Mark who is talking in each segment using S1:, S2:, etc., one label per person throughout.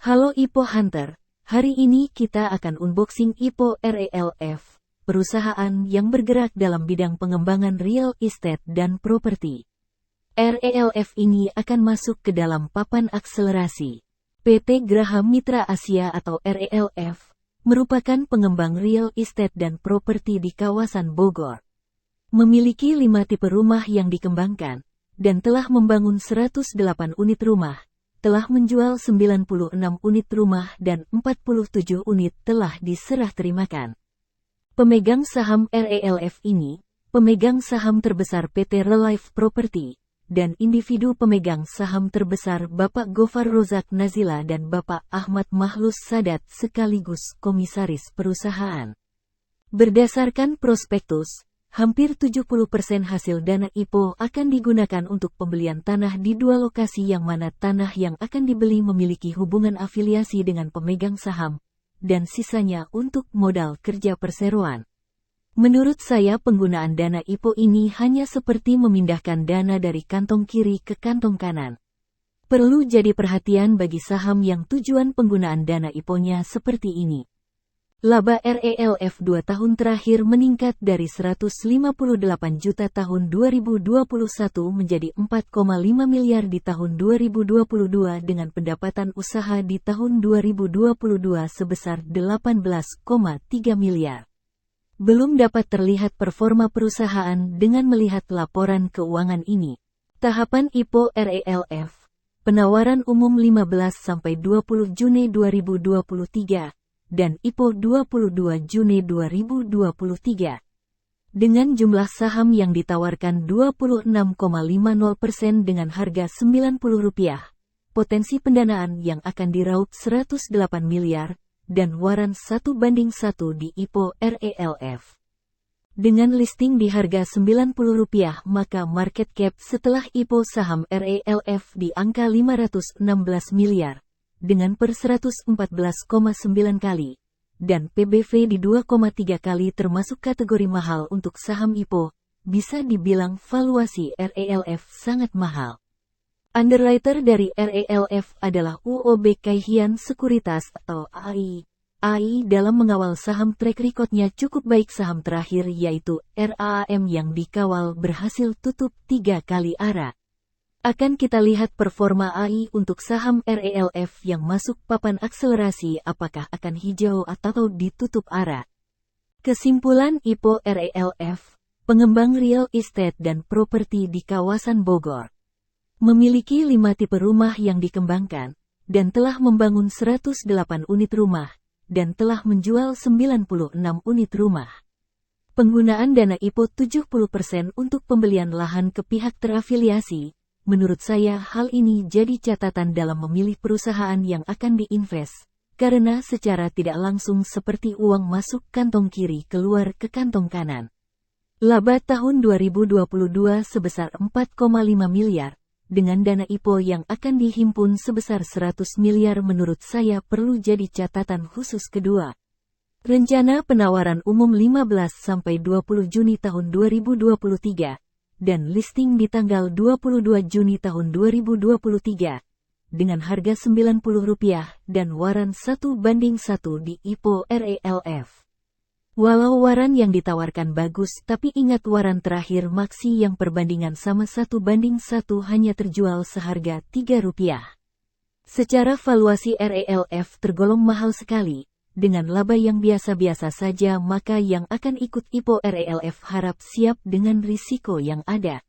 S1: Halo IPO Hunter, hari ini kita akan unboxing IPO RELF, perusahaan yang bergerak dalam bidang pengembangan real estate dan properti. RELF ini akan masuk ke dalam papan akselerasi. PT Graha Mitra Asia atau RELF, merupakan pengembang real estate dan properti di kawasan Bogor. Memiliki 5 tipe rumah yang dikembangkan, dan telah membangun 108 unit rumah, telah menjual 96 unit rumah dan 47 unit telah diserah terimakan. Pemegang saham RELF ini, pemegang saham terbesar PT Relife Property, dan individu pemegang saham terbesar Bapak Gofar Rozak Nazila dan Bapak Ahmad Mahlus Sadat sekaligus komisaris perusahaan. Berdasarkan prospektus, hampir 70% hasil dana IPO akan digunakan untuk pembelian tanah di 2 lokasi yang mana tanah yang akan dibeli memiliki hubungan afiliasi dengan pemegang saham, dan sisanya untuk modal kerja perseroan. Menurut saya penggunaan dana IPO ini hanya seperti memindahkan dana dari kantong kiri ke kantong kanan. Perlu jadi perhatian bagi saham yang tujuan penggunaan dana IPO-nya seperti ini. Laba RELF 2 tahun terakhir meningkat dari 158 juta tahun 2021 menjadi 4,5 miliar di tahun 2022 dengan pendapatan usaha di tahun 2022 sebesar 18,3 miliar. Belum dapat terlihat performa perusahaan dengan melihat laporan keuangan ini. Tahapan IPO RELF, penawaran umum 15-20 Juni 2023, dan IPO 22 Juni 2023. Dengan jumlah saham yang ditawarkan 26,50% dengan harga Rp90, potensi pendanaan yang akan diraup 108 miliar, dan waran 1:1 di IPO RELF. Dengan listing di harga Rp90, maka market cap setelah IPO saham RELF di angka 516 miliar, dengan per 114,9 kali, dan PBV di 2,3 kali termasuk kategori mahal untuk saham IPO, bisa dibilang valuasi RELF sangat mahal. Underwriter dari RELF adalah UOB Kay Hian Sekuritas atau AI. AI dalam mengawal saham track record-nya cukup baik, saham terakhir yaitu RAM yang dikawal berhasil tutup 3 kali ARA. Akan kita lihat performa AI untuk saham RELF yang masuk papan akselerasi apakah akan hijau atau ditutup ARA. Kesimpulan IPO RELF, pengembang real estate dan properti di kawasan Bogor. Memiliki 5 tipe rumah yang dikembangkan, dan telah membangun 108 unit rumah, dan telah menjual 96 unit rumah. Penggunaan dana IPO 70% untuk pembelian lahan ke pihak terafiliasi. Menurut saya hal ini jadi catatan dalam memilih perusahaan yang akan diinvest, karena secara tidak langsung seperti uang masuk kantong kiri keluar ke kantong kanan. Laba tahun 2022 sebesar 4,5 miliar. Dengan dana IPO yang akan dihimpun sebesar 100 miliar menurut saya perlu jadi catatan khusus kedua. Rencana penawaran umum 15-20 Juni tahun 2023, dan listing di tanggal 22 Juni tahun 2023, dengan harga Rp90 dan waran 1:1 di IPO RELF. Walau waran yang ditawarkan bagus tapi ingat waran terakhir Maksi yang perbandingan sama 1:1 hanya terjual seharga Rp3. Secara valuasi RELF tergolong mahal sekali, dengan laba yang biasa-biasa saja maka yang akan ikut IPO RELF harap siap dengan risiko yang ada.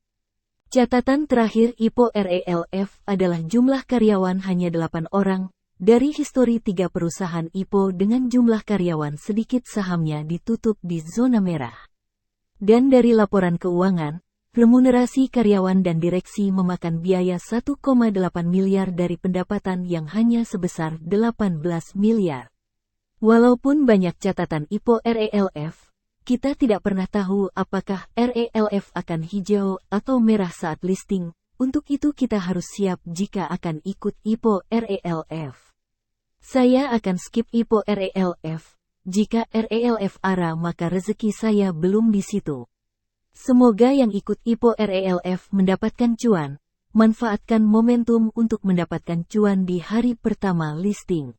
S1: Catatan terakhir IPO RELF adalah jumlah karyawan hanya 8 orang. Dari histori 3 perusahaan IPO dengan jumlah karyawan sedikit sahamnya ditutup di zona merah. Dan dari laporan keuangan, remunerasi karyawan dan direksi memakan biaya 1,8 miliar dari pendapatan yang hanya sebesar 18 miliar. Walaupun banyak catatan IPO RELF, kita tidak pernah tahu apakah RELF akan hijau atau merah saat listing. Untuk itu kita harus siap jika akan ikut IPO RELF. Saya akan skip IPO RELF. Jika RELF ARA maka rezeki saya belum di situ. Semoga yang ikut IPO RELF mendapatkan cuan, Manfaatkan momentum untuk mendapatkan cuan di hari pertama listing.